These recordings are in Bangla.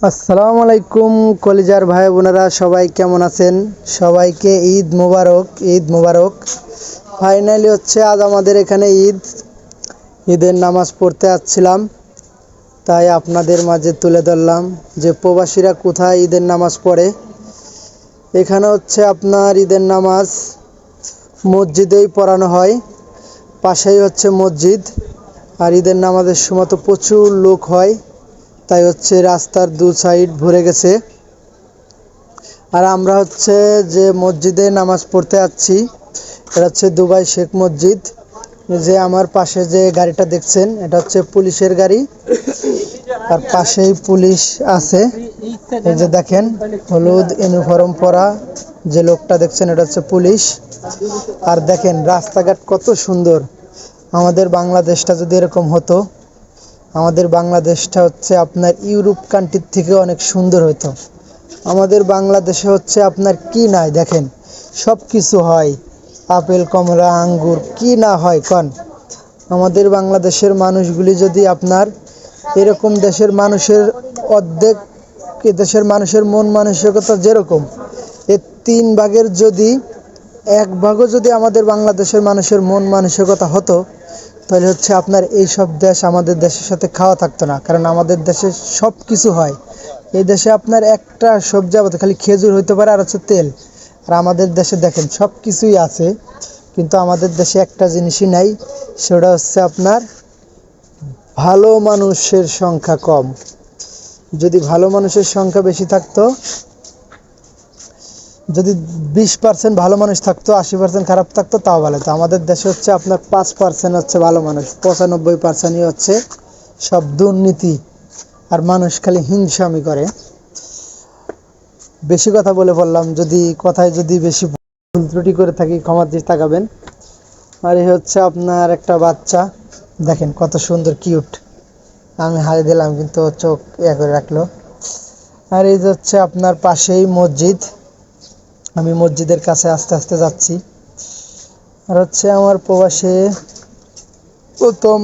আসসালামু আলাইকুম কলিজার ভাই বোনেরা, সবাই কেমন আছেন? সবাইকে ঈদ মোবারক, ঈদ মোবারক। ফাইনালি হচ্ছে আজ আমাদের এখানে ঈদের নামাজ পড়তে আসছিলাম, তাই আপনাদের মাঝে তুলে ধরলাম যে প্রবাসীরা কোথায় ঈদের নামাজ পড়ে। এখানে হচ্ছে আপনার ঈদের নামাজ মসজিদেই পড়ানো হয়, পাশেই হচ্ছে মসজিদ। আর ঈদের নামাজের সময় তো প্রচুর লোক হয়, তাই হচ্ছে রাস্তার দু সাইড ভরে গেছে। আর আমরা হচ্ছে যে মসজিদে নামাজ পড়তে যাচ্ছি, এটা হচ্ছে দুবাই শেখ মসজিদ। যে আমার পাশে যে গাড়িটা দেখছেন, এটা হচ্ছে পুলিশের গাড়ি, আর পাশেই পুলিশ আছে। এই যে দেখেন হলুদ ইউনিফর্ম পরা যে লোকটা দেখছেন, এটা হচ্ছে পুলিশ। আর দেখেন রাস্তাঘাট কত সুন্দর। আমাদের বাংলাদেশটা যদি এরকম হতো, আমাদের বাংলাদেশটা হচ্ছে আপনার ইউরোপ কান্ট্রির থেকে অনেক সুন্দর হতো। আমাদের বাংলাদেশে হচ্ছে আপনার কি নাই দেখেন, সব কিছু হয়, আপেল কমলা আঙ্গুর, কি না হয় কন। আমাদের বাংলাদেশের মানুষগুলি যদি আপনার এরকম দেশের মানুষের অর্ধেক, দেশের মানুষের মন মানসিকতা যেরকম, এর 3 ভাগের যদি 1 ভাগও যদি আমাদের বাংলাদেশের মানুষের মন মানসিকতা হতো, তাহলে হচ্ছে আপনার এই সব দেশ আমাদের দেশের সাথে খাওয়া থাকতো না। কারণ আমাদের দেশে সব কিছু হয়। এই দেশে আপনার একটা সবজি আবাদ খালি খেজুর হইতে পারে আর হচ্ছে তেল। আর আমাদের দেশে দেখেন সব কিছুই আছে, কিন্তু আমাদের দেশে একটা জিনিসই নাই, সেটা হচ্ছে আপনার ভালো মানুষের সংখ্যা কম। যদি ভালো মানুষের সংখ্যা বেশি থাকতো, যদি 20% ভালো মানুষ থাকতো, 80% খারাপ থাকতো, তাও ভালো হতো। আমাদের দেশে হচ্ছে আপনার 5% হচ্ছে ভালো মানুষ, 95%ই হচ্ছে সব দুর্নীতি, আর মানুষ খালি হিংসামি করে। বেশি কথা বলে বললাম, যদি কথায় যদি বেশি ভুল ত্রুটি করে থাকি ক্ষমা দৃষ্টিতে তাকাবেন। আর এই হচ্ছে আপনার একটা বাচ্চা, দেখেন কত সুন্দর কিউট। আমি হাই দিলাম কিন্তু চোখ করে রাখলো। আর এই যে হচ্ছে আপনার পাশেই মসজিদ, আমি মসজিদের কাছে আস্তে আস্তে যাচ্ছি। আর হচ্ছে আমার প্রবাসে প্রথম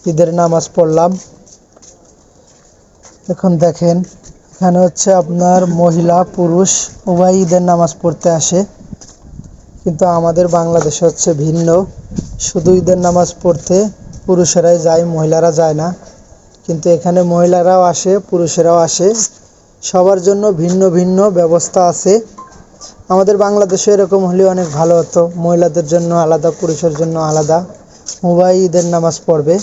ঈদের নামাজ পড়লাম। এখন দেখেন এখানে হচ্ছে আপনার মহিলা পুরুষ উভয় ঈদের নামাজ পড়তে আসে, কিন্তু আমাদের বাংলাদেশে হচ্ছে ভিন্ন। শুধু ঈদের নামাজ পড়তে পুরুষেরাই যায়, মহিলারা যায় না। কিন্তু এখানে মহিলারাও আসে, পুরুষেরাও আসে, সবার জন্য ভিন্ন ভিন্ন ব্যবস্থা আছে। আমাদের বাংলাদেশে এরকম হলে অনেক ভালো হতো, মহিলাদের জন্য আলাদা, পুরুষের জন্য আলাদা, উভয় ঈদের নামাজ পড়বে।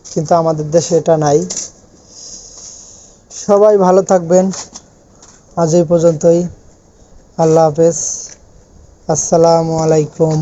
কিন্তু আমাদের দেশে এটা নাই। সবাই ভালো থাকবেন। আজ এই পর্যন্তই। আল্লাহ হাফেজ। আসসালামু আলাইকুম।